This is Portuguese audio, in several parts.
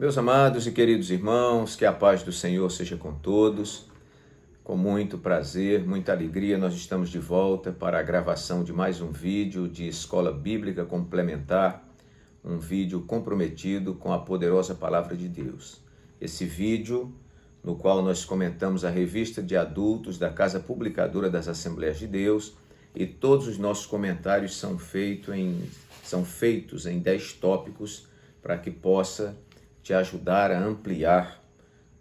Meus amados e queridos irmãos, que a paz do Senhor seja com todos. Com muito prazer, muita alegria, nós estamos de volta para a gravação de mais um vídeo de Escola Bíblica Complementar, um vídeo comprometido com a poderosa Palavra de Deus. Esse vídeo, no qual nós comentamos a revista de adultos da Casa Publicadora das Assembleias de Deus, e todos os nossos comentários são feitos em 10 tópicos para que possa te ajudar a ampliar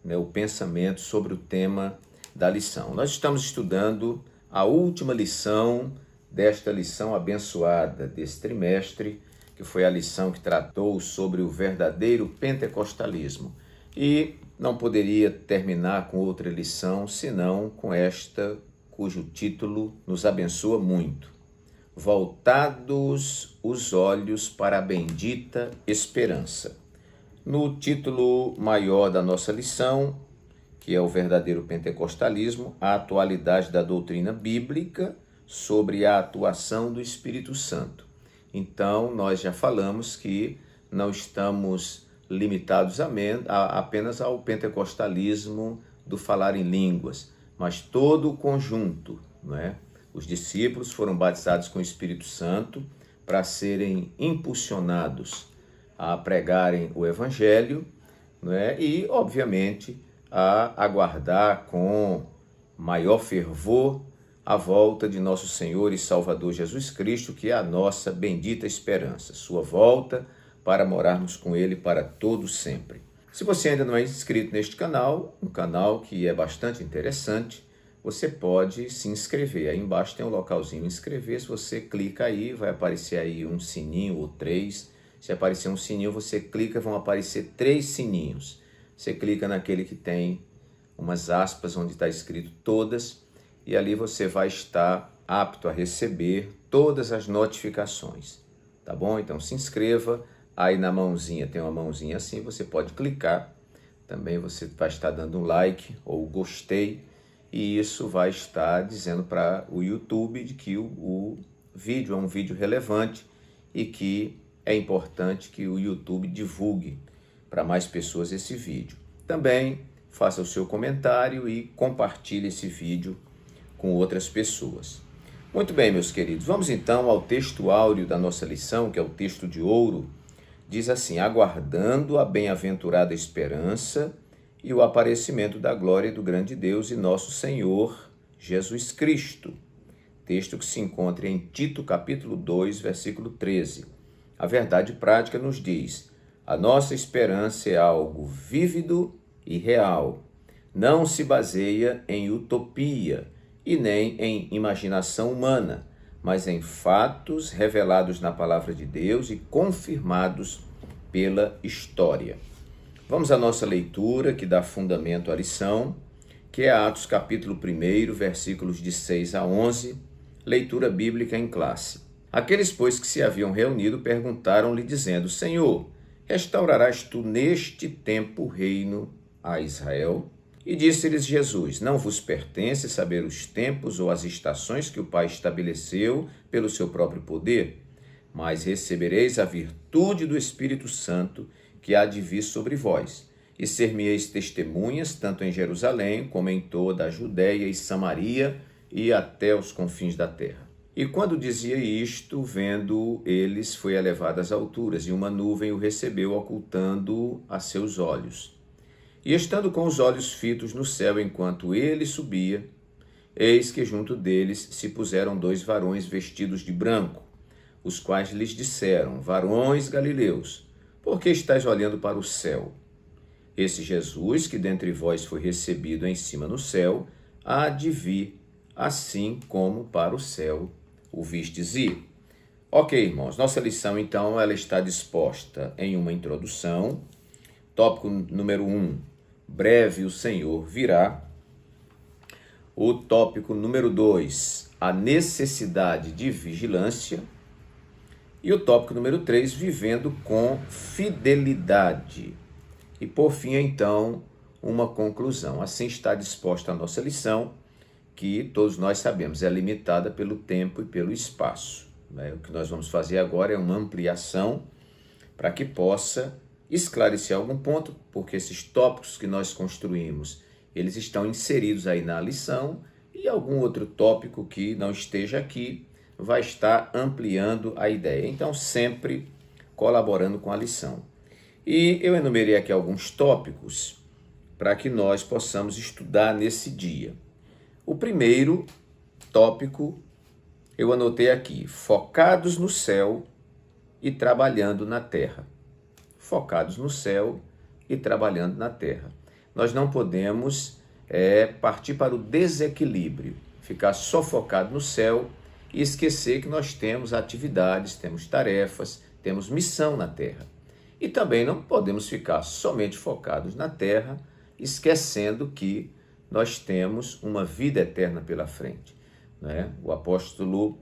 o pensamento sobre o tema da lição. Nós estamos estudando a última lição desta lição abençoada desse trimestre, que foi a lição que tratou sobre o verdadeiro pentecostalismo. E não poderia terminar com outra lição, senão com esta, cujo título nos abençoa muito. Voltados os olhos para a bendita esperança. No título maior da nossa lição, que é o verdadeiro pentecostalismo, a atualidade da doutrina bíblica sobre a atuação do Espírito Santo. Então, nós já falamos que não estamos limitados apenas ao pentecostalismo do falar em línguas, mas todo o conjunto, não é? Os discípulos foram batizados com o Espírito Santo para serem impulsionados a pregarem o Evangelho, não é? E, obviamente, a aguardar com maior fervor a volta de nosso Senhor e Salvador Jesus Cristo, que é a nossa bendita esperança, sua volta para morarmos com Ele para todo sempre. Se você ainda não é inscrito neste canal, um canal que é bastante interessante, você pode se inscrever. Aí embaixo tem um localzinho inscrever, se você clica aí, vai aparecer aí um sininho ou 3. Se aparecer um sininho, você clica, vão aparecer 3 sininhos. Você clica naquele que tem umas aspas onde está escrito todas, e ali você vai estar apto a receber todas as notificações, tá bom? Então se inscreva, aí na mãozinha, tem uma mãozinha assim, você pode clicar, também você vai estar dando um like ou gostei, e isso vai estar dizendo para o YouTube de que o vídeo é um vídeo relevante e que é importante que o YouTube divulgue para mais pessoas esse vídeo. Também faça o seu comentário e compartilhe esse vídeo com outras pessoas. Muito bem, meus queridos, vamos então ao texto áureo da nossa lição, que é o texto de ouro. Diz assim: aguardando a bem-aventurada esperança e o aparecimento da glória do grande Deus e nosso Senhor Jesus Cristo. Texto que se encontra em Tito capítulo 2, versículo 13. A verdade prática nos diz: a nossa esperança é algo vívido e real. Não se baseia em utopia e nem em imaginação humana, mas em fatos revelados na palavra de Deus e confirmados pela história. Vamos à nossa leitura, que dá fundamento à lição, que é Atos capítulo 1, versículos de 6 a 11, leitura bíblica em classe. Aqueles, pois, que se haviam reunido, perguntaram-lhe, dizendo: Senhor, restaurarás tu neste tempo o reino a Israel? E disse-lhes Jesus: não vos pertence saber os tempos ou as estações que o Pai estabeleceu pelo seu próprio poder, mas recebereis a virtude do Espírito Santo que há de vir sobre vós, e ser-me-eis testemunhas tanto em Jerusalém como em toda a Judéia e Samaria e até os confins da terra. E quando dizia isto, vendo eles, foi elevado às alturas, e uma nuvem o recebeu, ocultando-o a seus olhos. E estando com os olhos fitos no céu enquanto ele subia, eis que junto deles se puseram 2 varões vestidos de branco, os quais lhes disseram: varões galileus, por que estáis olhando para o céu? Esse Jesus, que dentre vós foi recebido em cima no céu, há de vir, assim como para o céu o vistes ir. Ok, irmãos, nossa lição, então, ela está disposta em uma introdução. Tópico número 1, breve o Senhor virá. O tópico número 2, a necessidade de vigilância. E o tópico número 3, vivendo com fidelidade. E por fim, então, uma conclusão. Assim está disposta a nossa lição, que todos nós sabemos é limitada pelo tempo e pelo espaço. O que nós vamos fazer agora é uma ampliação para que possa esclarecer algum ponto, porque esses tópicos que nós construímos, eles estão inseridos aí na lição, e algum outro tópico que não esteja aqui vai estar ampliando a ideia. Então, sempre colaborando com a lição. E eu enumerei aqui alguns tópicos para que nós possamos estudar nesse dia. O primeiro tópico eu anotei aqui: focados no céu e trabalhando na terra. Focados no céu e trabalhando na terra. Nós não podemos partir para o desequilíbrio, ficar só focado no céu e esquecer que nós temos atividades, temos tarefas, temos missão na terra. E também não podemos ficar somente focados na terra, esquecendo que nós temos uma vida eterna pela frente, né? O apóstolo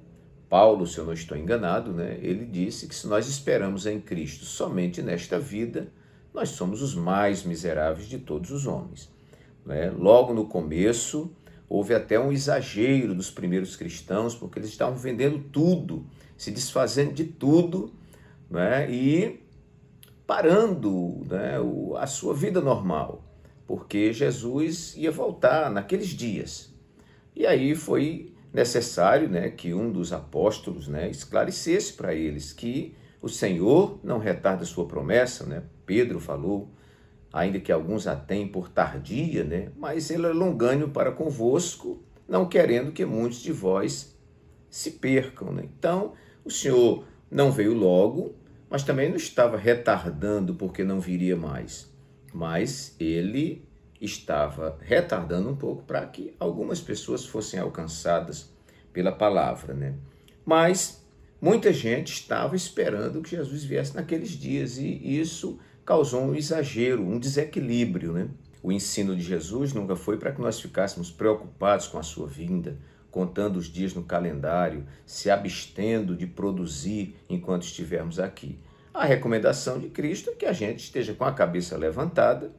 Paulo, se eu não estou enganado, né, ele disse que se nós esperamos em Cristo somente nesta vida, nós somos os mais miseráveis de todos os homens, né? Logo no começo, houve até um exagero dos primeiros cristãos, porque eles estavam vendendo tudo, se desfazendo de tudo, né, e parando, né, a sua vida normal, porque Jesus ia voltar naqueles dias. E aí foi necessário, né, que um dos apóstolos, né, esclarecesse para eles que o Senhor não retarda sua promessa, né? Pedro falou, ainda que alguns a tenham por tardia, né, mas ele é longânimo para convosco, não querendo que muitos de vós se percam, né? Então, o Senhor não veio logo, mas também não estava retardando porque não viria mais, mas ele estava retardando um pouco para que algumas pessoas fossem alcançadas pela palavra, né? Mas muita gente estava esperando que Jesus viesse naqueles dias e isso causou um exagero, um desequilíbrio, né? O ensino de Jesus nunca foi para que nós ficássemos preocupados com a sua vinda, contando os dias no calendário, se abstendo de produzir enquanto estivermos aqui. A recomendação de Cristo é que a gente esteja com a cabeça levantada,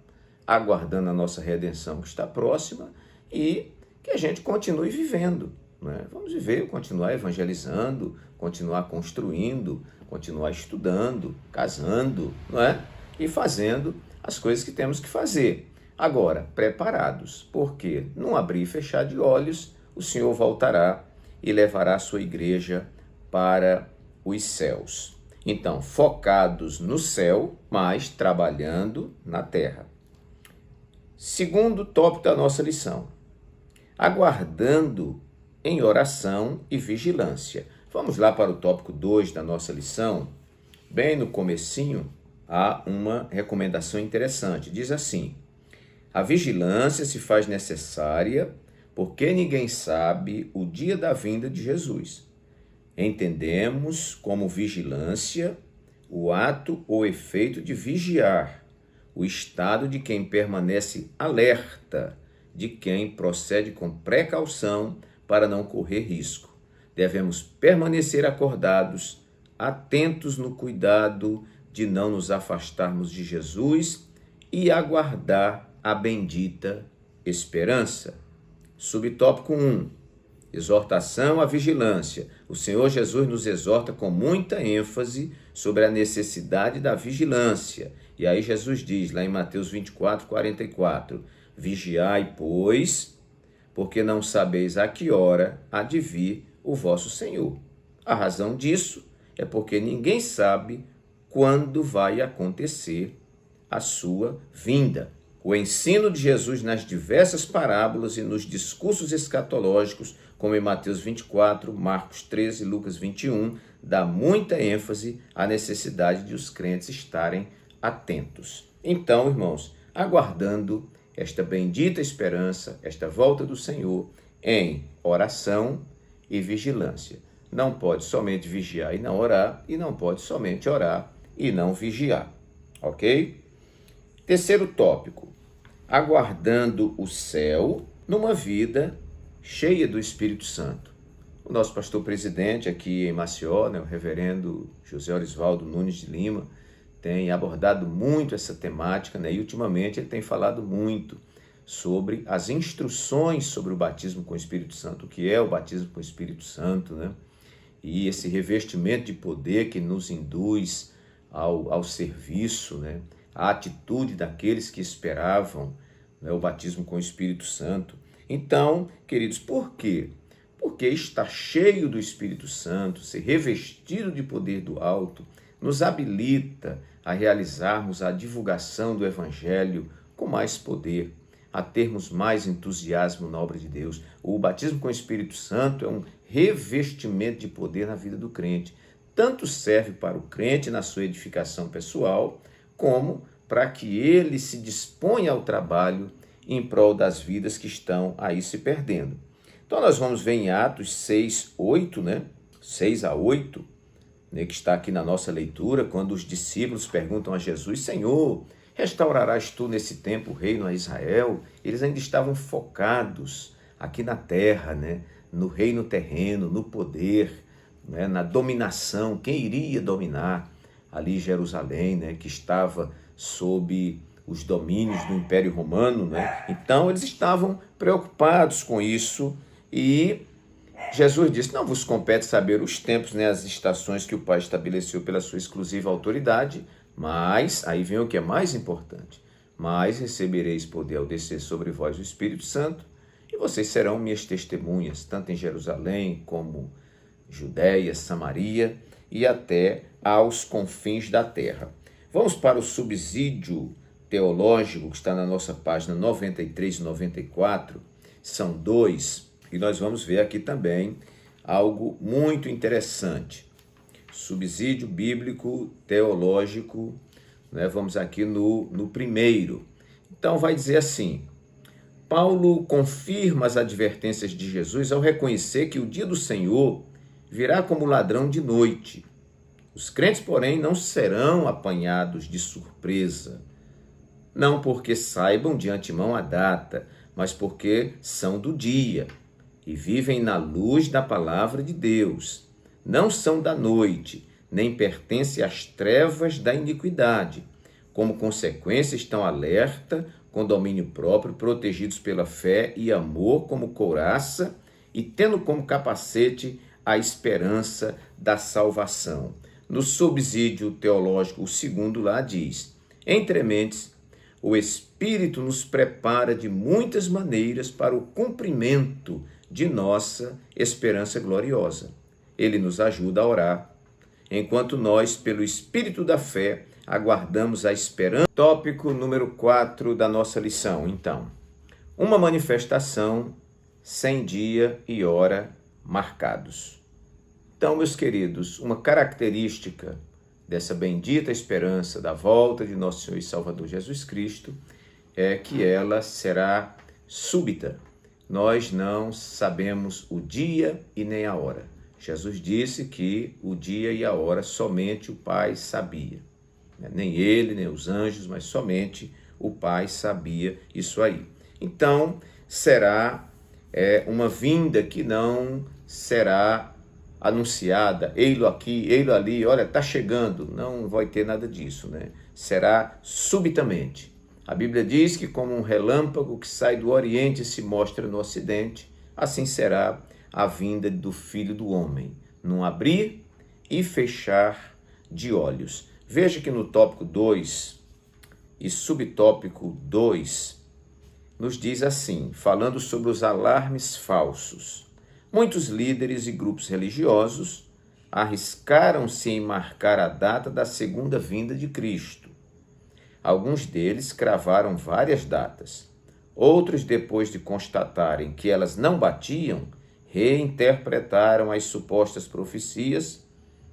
aguardando a nossa redenção que está próxima e que a gente continue vivendo, né? Vamos viver, continuar evangelizando, continuar construindo, continuar estudando, casando, não é? E fazendo as coisas que temos que fazer. Agora, preparados, porque num abrir e fechar de olhos, o Senhor voltará e levará a sua igreja para os céus. Então, focados no céu, mas trabalhando na terra. Segundo tópico da nossa lição, aguardando em oração e vigilância. Vamos lá para o tópico 2 da nossa lição. Bem no comecinho, há uma recomendação interessante. Diz assim: a vigilância se faz necessária porque ninguém sabe o dia da vinda de Jesus. Entendemos como vigilância o ato ou efeito de vigiar, o estado de quem permanece alerta, de quem procede com precaução para não correr risco. Devemos permanecer acordados, atentos no cuidado de não nos afastarmos de Jesus e aguardar a bendita esperança. Subtópico 1. Exortação à vigilância. O Senhor Jesus nos exorta com muita ênfase sobre a necessidade da vigilância. E aí Jesus diz, lá em Mateus 24, 44, vigiai, pois, porque não sabeis a que hora há de vir o vosso Senhor. A razão disso é porque ninguém sabe quando vai acontecer a sua vinda. O ensino de Jesus nas diversas parábolas e nos discursos escatológicos, como em Mateus 24, Marcos 13 e Lucas 21, dá muita ênfase à necessidade de os crentes estarem atentos. Então, irmãos, aguardando esta bendita esperança, esta volta do Senhor em oração e vigilância. Não pode somente vigiar e não orar, e não pode somente orar e não vigiar, ok? Terceiro tópico, aguardando o céu numa vida cheia do Espírito Santo. O nosso pastor presidente aqui em Maceió, né, o reverendo José Orisvaldo Nunes de Lima, tem abordado muito essa temática, né, e ultimamente ele tem falado muito sobre as instruções sobre o batismo com o Espírito Santo, o que é o batismo com o Espírito Santo, né, e esse revestimento de poder que nos induz ao serviço, né, a atitude daqueles que esperavam, né, o batismo com o Espírito Santo. Então, queridos, por quê? Porque estar cheio do Espírito Santo, ser revestido de poder do alto, nos habilita a realizarmos a divulgação do Evangelho com mais poder, a termos mais entusiasmo na obra de Deus. O batismo com o Espírito Santo é um revestimento de poder na vida do crente. Tanto serve para o crente na sua edificação pessoal, como para que ele se disponha ao trabalho em prol das vidas que estão aí se perdendo. Então nós vamos ver em Atos 6, 8, 6 a 8, que está aqui na nossa leitura, quando os discípulos perguntam a Jesus: Senhor, restaurarás tu nesse tempo o reino a Israel? Eles ainda estavam focados aqui na terra, no reino terreno, no poder, na dominação. Quem iria dominar ali Jerusalém, que estava sob os domínios do Império Romano, Então eles estavam preocupados com isso e Jesus disse: não vos compete saber os tempos, as estações que o Pai estabeleceu pela sua exclusiva autoridade, mas, aí vem o que é mais importante, mas recebereis poder ao descer sobre vós o Espírito Santo, e vocês serão minhas testemunhas, tanto em Jerusalém como Judéia, Samaria e até aos confins da terra. Vamos para o subsídio teológico que está na nossa página 93 e 94, são 2, e nós vamos ver aqui também algo muito interessante. Subsídio bíblico teológico, vamos aqui no primeiro. Então vai dizer assim: Paulo confirma as advertências de Jesus ao reconhecer que o dia do Senhor virá como ladrão de noite. Os crentes, porém, não serão apanhados de surpresa, não porque saibam de antemão a data, mas porque são do dia e vivem na luz da palavra de Deus. Não são da noite, nem pertencem às trevas da iniquidade. Como consequência, estão alerta, com domínio próprio, protegidos pela fé e amor como couraça e tendo como capacete a esperança da salvação. No subsídio teológico, o segundo lá diz: entre mentes, o Espírito nos prepara de muitas maneiras para o cumprimento de nossa esperança gloriosa. Ele nos ajuda a orar, enquanto nós, pelo Espírito da fé, aguardamos a esperança. Tópico número 4 da nossa lição, então. Uma manifestação sem dia e hora marcados. Então, meus queridos, uma característica dessa bendita esperança da volta de nosso Senhor e Salvador Jesus Cristo é que ela será súbita. Nós não sabemos o dia e nem a hora. Jesus disse que o dia e a hora somente o Pai sabia. Nem ele, nem os anjos, mas somente o Pai sabia isso aí. Então, será uma vinda que não será anunciada, ei-lo aqui, ei-lo ali, olha, está chegando. Não vai ter nada disso, Será subitamente. A Bíblia diz que como um relâmpago que sai do Oriente e se mostra no Ocidente, assim será a vinda do Filho do Homem, num abrir e fechar de olhos. Veja que no tópico 2 e subtópico 2, nos diz assim, falando sobre os alarmes falsos. Muitos líderes e grupos religiosos arriscaram-se em marcar a data da segunda vinda de Cristo. Alguns deles cravaram várias datas. Outros, depois de constatarem que elas não batiam, reinterpretaram as supostas profecias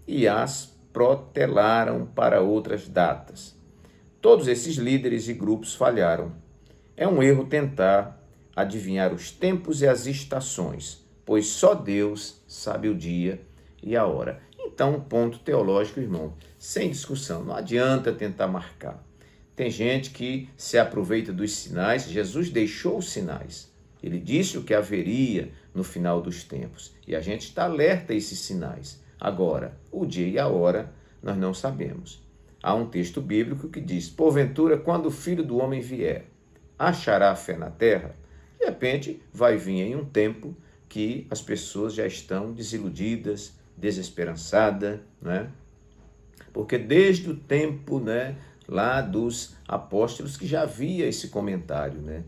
e as protelaram para outras datas. Todos esses líderes e grupos falharam. É um erro tentar adivinhar os tempos e as estações, pois só Deus sabe o dia e a hora. Então, um ponto teológico, irmão, sem discussão, não adianta tentar marcar. Tem gente que se aproveita dos sinais. Jesus deixou os sinais. Ele disse o que haveria no final dos tempos. E a gente está alerta a esses sinais. Agora, o dia e a hora, nós não sabemos. Há um texto bíblico que diz: porventura, quando o Filho do Homem vier, achará fé na terra? De repente, vai vir em um tempo que as pessoas já estão desiludidas, desesperançadas, Porque desde o tempo, lá dos apóstolos que já havia esse comentário, né?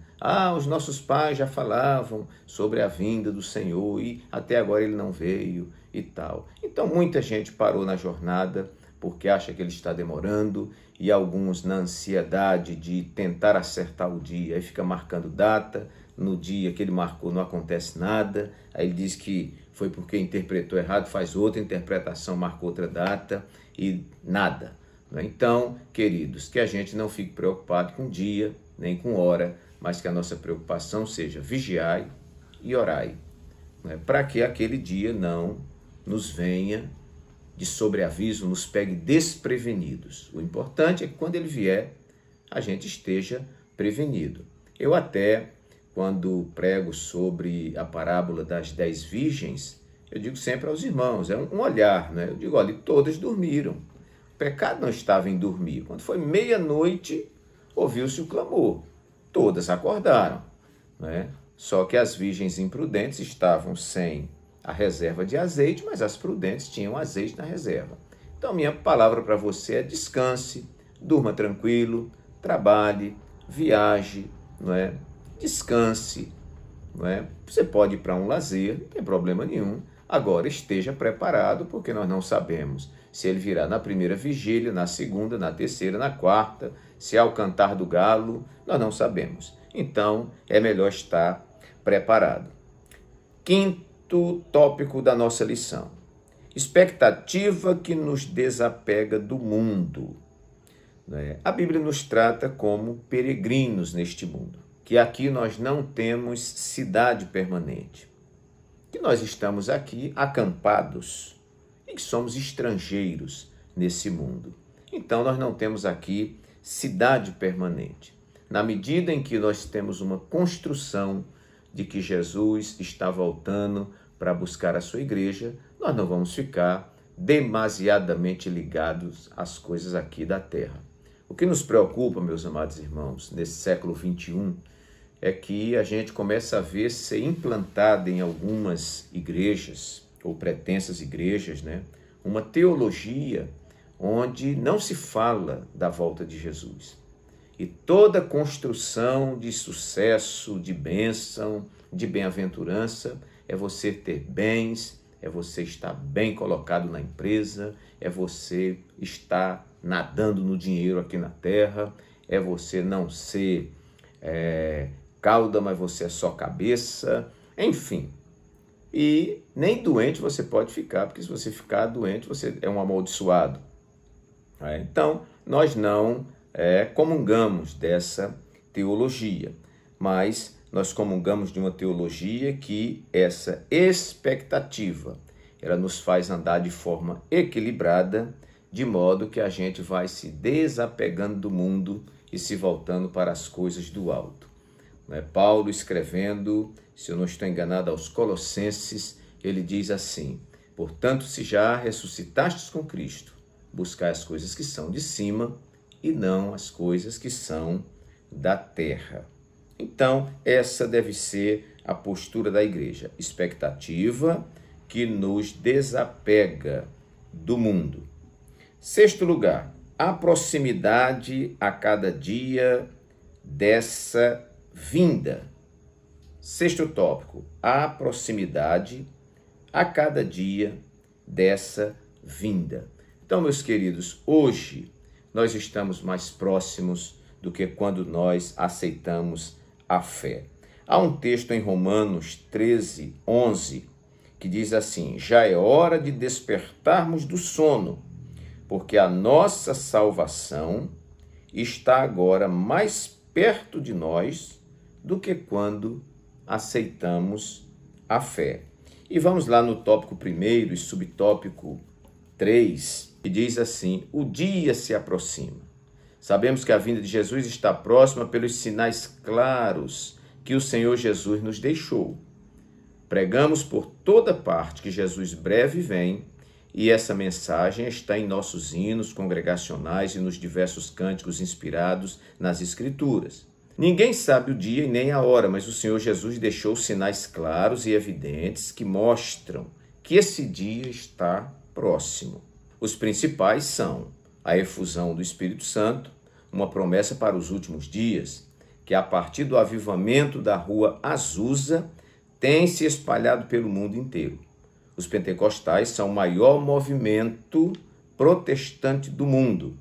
Os nossos pais já falavam sobre a vinda do Senhor e até agora ele não veio e tal. Então muita gente parou na jornada porque acha que ele está demorando e alguns na ansiedade de tentar acertar o dia, aí fica marcando data, no dia que ele marcou não acontece nada, aí ele diz que foi porque interpretou errado, faz outra interpretação, marcou outra data e nada. Então, queridos, que a gente não fique preocupado com dia, nem com hora, mas que a nossa preocupação seja vigiai e orai, para que aquele dia não nos venha de sobreaviso, nos pegue desprevenidos. O importante é que quando ele vier, a gente esteja prevenido. Eu até, quando prego sobre a parábola das 10 virgens, eu digo sempre aos irmãos, é um olhar, né? Eu digo, olha, todas dormiram. O pecado não estava em dormir. Quando foi meia-noite, ouviu-se o clamor. Todas acordaram, né? Só que as virgens imprudentes estavam sem a reserva de azeite, mas as prudentes tinham azeite na reserva. Então, minha palavra para você é descanse, durma tranquilo, trabalhe, viaje, não é? Descanse, não é? Você pode ir para um lazer, não tem problema nenhum. Agora esteja preparado, porque nós não sabemos se ele virá na primeira vigília, na segunda, na terceira, na quarta, se ao cantar do galo, nós não sabemos. Então, é melhor estar preparado. Quinto tópico da nossa lição: expectativa que nos desapega do mundo. A Bíblia nos trata como peregrinos neste mundo, que aqui nós não temos cidade permanente, que nós estamos aqui acampados e que somos estrangeiros nesse mundo. Então nós não temos aqui cidade permanente. Na medida em que nós temos uma construção de que Jesus está voltando para buscar a sua igreja, nós não vamos ficar demasiadamente ligados às coisas aqui da terra. O que nos preocupa, meus amados irmãos, nesse século 21, é que a gente começa a ver ser implantada em algumas igrejas, ou pretensas igrejas, uma teologia onde não se fala da volta de Jesus. E toda construção de sucesso, de bênção, de bem-aventurança é você ter bens, é você estar bem colocado na empresa, é você estar nadando no dinheiro aqui na terra, é você não ser cauda, mas você é só cabeça, enfim. E nem doente você pode ficar, porque se você ficar doente, você é um amaldiçoado. Então, nós não comungamos dessa teologia, mas nós comungamos de uma teologia que essa expectativa, ela nos faz andar de forma equilibrada, de modo que a gente vai se desapegando do mundo e se voltando para as coisas do alto. Paulo escrevendo, se eu não estou enganado, aos Colossenses, ele diz assim: portanto, se já ressuscitastes com Cristo, buscai as coisas que são de cima e não as coisas que são da terra. Então, essa deve ser a postura da igreja, expectativa que nos desapega do mundo. Sexto lugar, a proximidade a cada dia dessa vinda. Sexto tópico, a proximidade a cada dia dessa vinda. Então, meus queridos, hoje nós estamos mais próximos do que quando nós aceitamos a fé. Há um texto em Romanos 13, 11, que diz assim: já é hora de despertarmos do sono, porque a nossa salvação está agora mais perto de nós do que quando aceitamos a fé. E vamos lá no tópico 1 e subtópico 3, que diz assim: o dia se aproxima. Sabemos que a vinda de Jesus está próxima pelos sinais claros que o Senhor Jesus nos deixou. Pregamos por toda parte que Jesus breve vem, e essa mensagem está em nossos hinos congregacionais e nos diversos cânticos inspirados nas Escrituras. Ninguém sabe o dia e nem a hora, mas o Senhor Jesus deixou sinais claros e evidentes que mostram que esse dia está próximo. Os principais são a efusão do Espírito Santo, uma promessa para os últimos dias, que a partir do avivamento da rua Azusa tem se espalhado pelo mundo inteiro. Os pentecostais são o maior movimento protestante do mundo.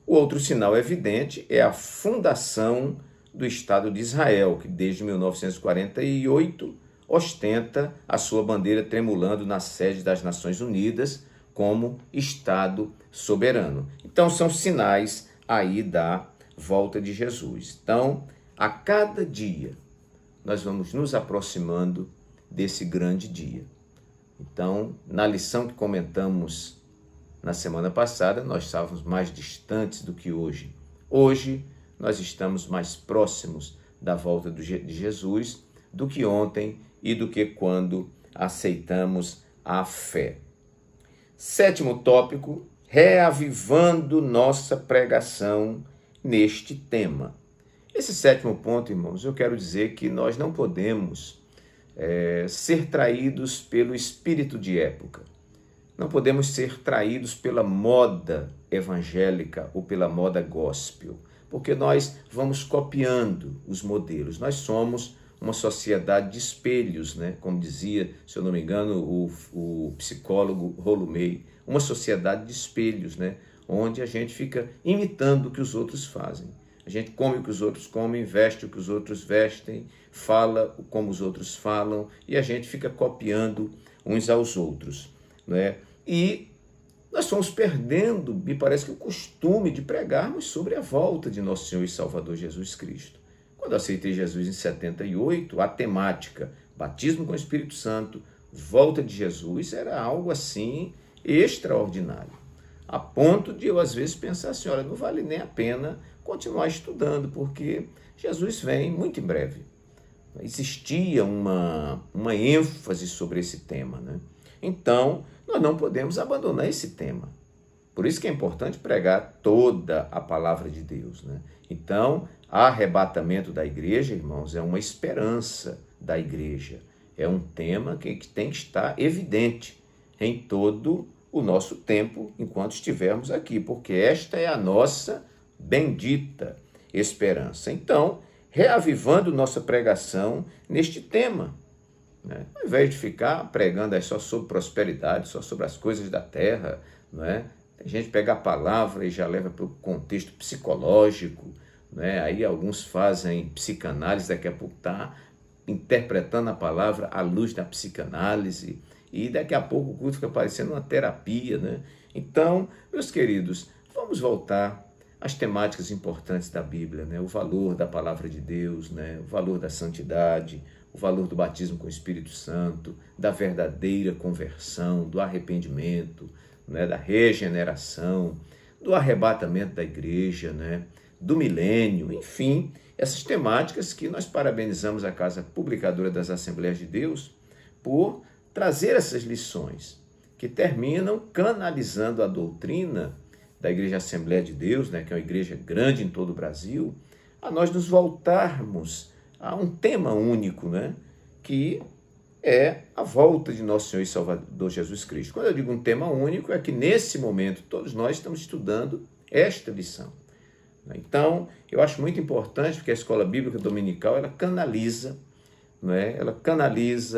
O outro sinal evidente é a fundação do Estado de Israel, que desde 1948 ostenta a sua bandeira tremulando na sede das Nações Unidas como Estado soberano. Então são sinais aí da volta de Jesus. Então, a cada dia, nós vamos nos aproximando desse grande dia. Então, na lição que comentamos na semana passada, nós estávamos mais distantes do que hoje. Hoje, nós estamos mais próximos da volta de Jesus do que ontem e do que quando aceitamos a fé. Sétimo tópico, reavivando nossa pregação neste tema. Esse sétimo ponto, irmãos, eu quero dizer que nós não podemos ser traídos pelo espírito de época. Não podemos ser traídos pela moda evangélica ou pela moda gospel, porque nós vamos copiando os modelos. Nós somos uma sociedade de espelhos, né? Como dizia, se eu não me engano, o psicólogo Rollo May, uma sociedade de espelhos, né? Onde a gente fica imitando o que os outros fazem. A gente come o que os outros comem, veste o que os outros vestem, fala como os outros falam, e a gente fica copiando uns aos outros, né? E nós fomos perdendo, me parece que o costume de pregarmos sobre a volta de nosso Senhor e Salvador Jesus Cristo. Quando eu aceitei Jesus em 78, a temática batismo com o Espírito Santo, volta de Jesus, era algo assim extraordinário. A ponto de eu às vezes pensar assim, olha, não vale nem a pena continuar estudando, porque Jesus vem muito em breve. Existia uma ênfase sobre esse tema, né? Então, nós não podemos abandonar esse tema. Por isso que é importante pregar toda a palavra de Deus, né? Então, arrebatamento da igreja, irmãos, é uma esperança da igreja. É um tema que tem que estar evidente em todo o nosso tempo enquanto estivermos aqui, porque esta é a nossa bendita esperança. Então, reavivando nossa pregação neste tema, né? Ao invés de ficar pregando só sobre prosperidade, só sobre as coisas da terra, não é? A gente pega a palavra e já leva para o contexto psicológico, né? Aí alguns fazem psicanálise, daqui a pouco está interpretando a palavra à luz da psicanálise, e daqui a pouco o culto fica parecendo uma terapia, né? Então, meus queridos, vamos voltar às temáticas importantes da Bíblia, né? O valor da palavra de Deus, né? O valor da santidade, o valor do batismo com o Espírito Santo, da verdadeira conversão, do arrependimento, né? Da regeneração, do arrebatamento da igreja, né? Do milênio, enfim, essas temáticas que nós parabenizamos a Casa Publicadora das Assembleias de Deus por trazer essas lições que terminam canalizando a doutrina da Igreja Assembleia de Deus, né, que é uma igreja grande em todo o Brasil, a nós nos voltarmos a um tema único, né, que é a volta de nosso Senhor e Salvador Jesus Cristo. Quando eu digo um tema único, é que nesse momento todos nós estamos estudando esta lição. Então, eu acho muito importante, porque a Escola Bíblica Dominical, ela canaliza,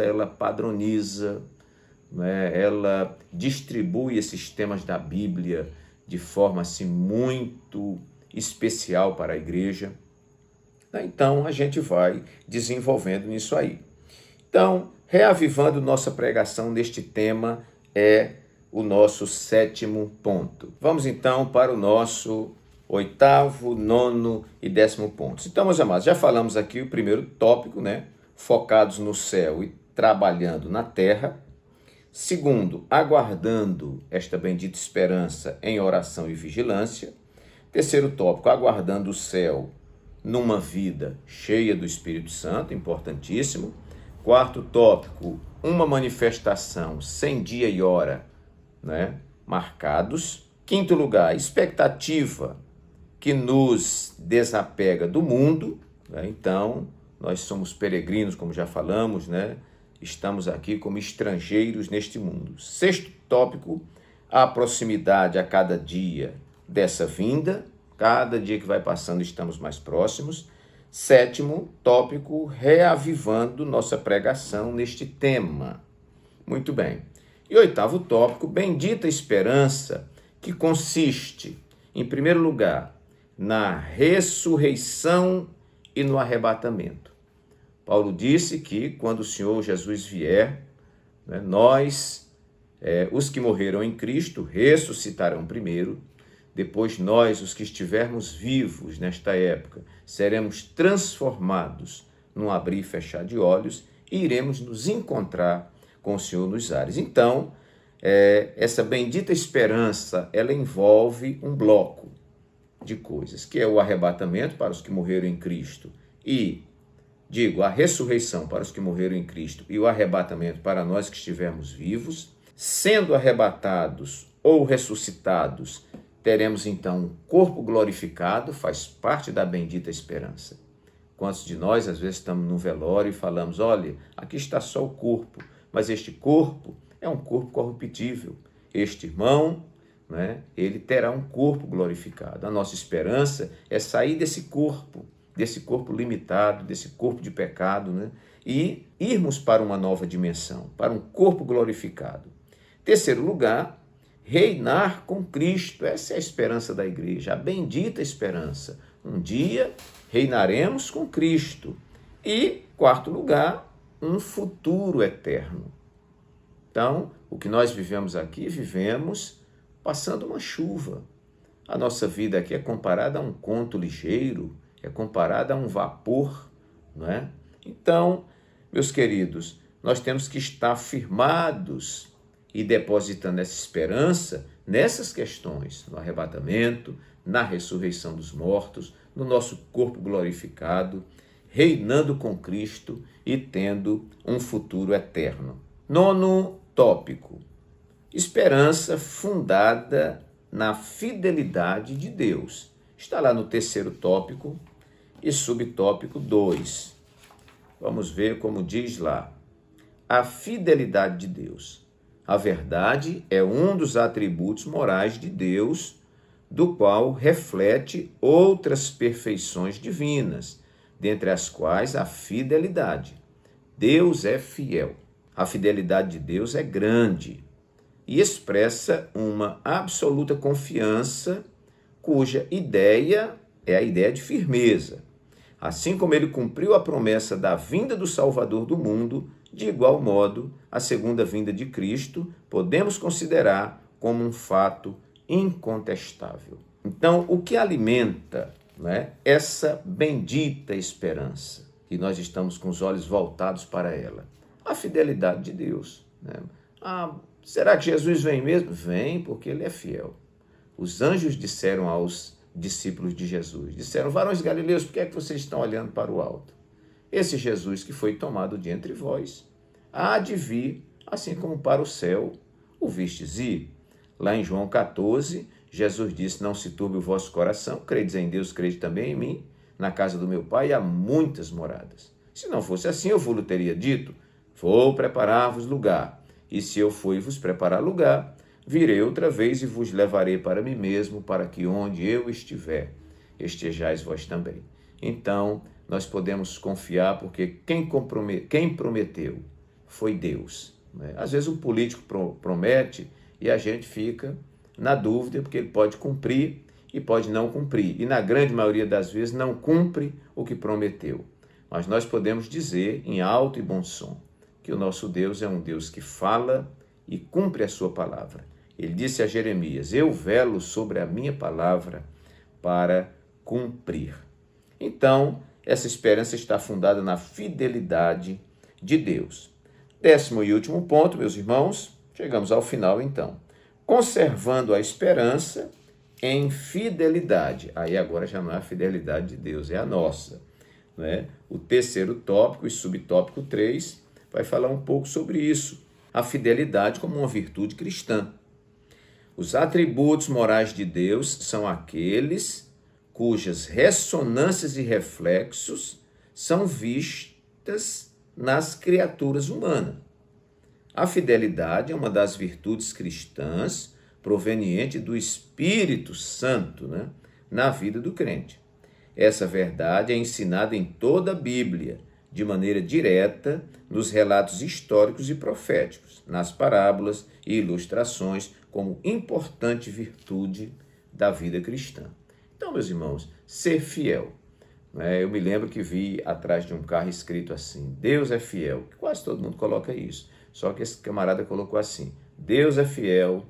ela padroniza, ela distribui esses temas da Bíblia de forma assim, muito especial para a igreja. Então, a gente vai desenvolvendo nisso aí. Então, reavivando nossa pregação neste tema é o nosso sétimo ponto. Vamos então para o nosso oitavo, nono e 10º pontos. Então, meus amados, já falamos aqui o primeiro tópico, né? Focados no céu e trabalhando na terra. Segundo, aguardando esta bendita esperança em oração e vigilância. Terceiro tópico, aguardando o céu numa vida cheia do Espírito Santo, importantíssimo. Quarto tópico, uma manifestação sem dia e hora, né, marcados. Quinto lugar, expectativa que nos desapega do mundo, né? Então, nós somos peregrinos, como já falamos, né? Estamos aqui como estrangeiros neste mundo. Sexto tópico, a proximidade a cada dia dessa vinda. Cada dia que vai passando estamos mais próximos. Sétimo tópico, reavivando nossa pregação neste tema. Muito bem. E oitavo tópico, bendita esperança, que consiste, em primeiro lugar, na ressurreição e no arrebatamento. Paulo disse que quando o Senhor Jesus vier, nós, os que morreram em Cristo, ressuscitarão primeiro. Depois nós, os que estivermos vivos nesta época, seremos transformados num abrir e fechar de olhos e iremos nos encontrar com o Senhor nos ares. Então, essa bendita esperança, ela envolve um bloco de coisas, que é o arrebatamento para os que morreram em Cristo e, a ressurreição para os que morreram em Cristo e o arrebatamento para nós que estivermos vivos. Sendo arrebatados ou ressuscitados, teremos então um corpo glorificado, faz parte da bendita esperança. Quantos de nós, às vezes, estamos no velório e falamos, olha, aqui está só o corpo, mas este corpo é um corpo corruptível. Este irmão, ele terá um corpo glorificado. A nossa esperança é sair desse corpo limitado, desse corpo de pecado, e irmos para uma nova dimensão, para um corpo glorificado. Terceiro lugar, reinar com Cristo. Essa é a esperança da igreja, a bendita esperança. Um dia reinaremos com Cristo. E, quarto lugar, um futuro eterno. Então, o que nós vivemos aqui, vivemos passando uma chuva. A nossa vida aqui é comparada a um conto ligeiro, é comparada a um vapor, não é? Então, meus queridos, nós temos que estar firmados e depositando essa esperança nessas questões, no arrebatamento, na ressurreição dos mortos, no nosso corpo glorificado, reinando com Cristo e tendo um futuro eterno. Nono tópico, esperança fundada na fidelidade de Deus. Está lá no terceiro tópico e subtópico 2. Vamos ver como diz lá. A fidelidade de Deus. A verdade é um dos atributos morais de Deus, do qual reflete outras perfeições divinas, dentre as quais a fidelidade. Deus é fiel. A fidelidade de Deus é grande e expressa uma absoluta confiança, cuja ideia é a ideia de firmeza. Assim como ele cumpriu a promessa da vinda do Salvador do mundo, de igual modo, a segunda vinda de Cristo podemos considerar como um fato incontestável. Então, o que alimenta, essa bendita esperança? E nós estamos com os olhos voltados para ela. A fidelidade de Deus. Será que Jesus vem mesmo? Vem, porque ele é fiel. Os anjos disseram aos discípulos de Jesus, disseram, varões galileus, por que é que vocês estão olhando para o alto? Esse Jesus que foi tomado de entre vós, há de vir, assim como para o céu o vistes ir. Lá em João 14, Jesus disse, não se turbe o vosso coração, credes em Deus, crede também em mim. Na casa do meu Pai há muitas moradas. Se não fosse assim, eu vos teria dito, vou preparar-vos lugar. E se eu for e vos preparar lugar, virei outra vez e vos levarei para mim mesmo, para que onde eu estiver, estejais vós também. Então, nós podemos confiar, porque quem prometeu foi Deus. Às vezes o político promete e a gente fica na dúvida, porque ele pode cumprir e pode não cumprir. E na grande maioria das vezes não cumpre o que prometeu. Mas nós podemos dizer em alto e bom som que o nosso Deus é um Deus que fala e cumpre a sua palavra. Ele disse a Jeremias, eu velo sobre a minha palavra para cumprir. Então, essa esperança está fundada na fidelidade de Deus. 10º e último ponto, meus irmãos, chegamos ao final então. Conservando a esperança em fidelidade. Aí agora já não é a fidelidade de Deus, é a nossa. O terceiro tópico e subtópico 3 vai falar um pouco sobre isso. A fidelidade como uma virtude cristã. Os atributos morais de Deus são aqueles cujas ressonâncias e reflexos são vistas nas criaturas humanas. A fidelidade é uma das virtudes cristãs proveniente do Espírito Santo, na vida do crente. Essa verdade é ensinada em toda a Bíblia, de maneira direta, nos relatos históricos e proféticos, nas parábolas e ilustrações, como importante virtude da vida cristã. Então, meus irmãos, ser fiel. Eu me lembro que vi atrás de um carro escrito assim, Deus é fiel. Quase todo mundo coloca isso. Só que esse camarada colocou assim, Deus é fiel,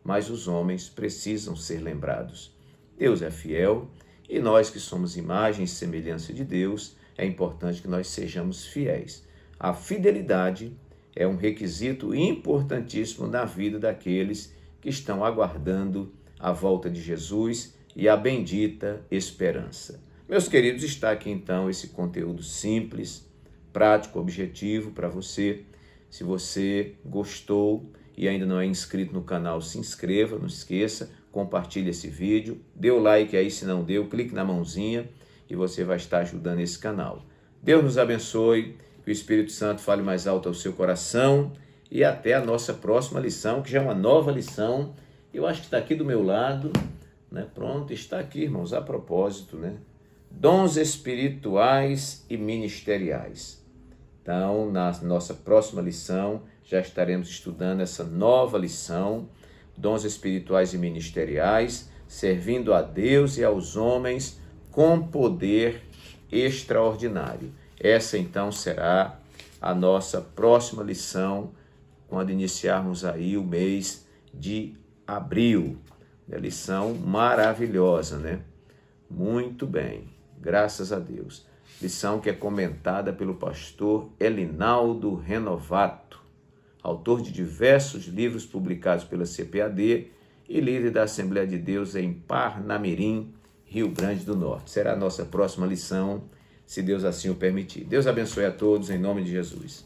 mas os homens precisam ser lembrados. Deus é fiel e nós que somos imagem e semelhança de Deus, é importante que nós sejamos fiéis. A fidelidade é um requisito importantíssimo na vida daqueles que estão aguardando a volta de Jesus e a bendita esperança. Meus queridos, está aqui então esse conteúdo simples, prático, objetivo para você. Se você gostou e ainda não é inscrito no canal, se inscreva, não esqueça, compartilhe esse vídeo, dê o like aí, se não deu, clique na mãozinha e você vai estar ajudando esse canal. Deus nos abençoe, que o Espírito Santo fale mais alto ao seu coração e até a nossa próxima lição, que já é uma nova lição. Eu acho que está aqui do meu lado, né? Pronto, está aqui, irmãos, a propósito, né? Dons espirituais e ministeriais. Então, na nossa próxima lição, já estaremos estudando essa nova lição, dons espirituais e ministeriais, servindo a Deus e aos homens com poder extraordinário. Essa, então, será a nossa próxima lição, quando iniciarmos aí o mês de abril. É lição maravilhosa, né? Muito bem. Graças a Deus. Lição que é comentada pelo pastor Elinaldo Renovato, autor de diversos livros publicados pela CPAD e líder da Assembleia de Deus em Parnamirim, Rio Grande do Norte. Será a nossa próxima lição, se Deus assim o permitir. Deus abençoe a todos, em nome de Jesus.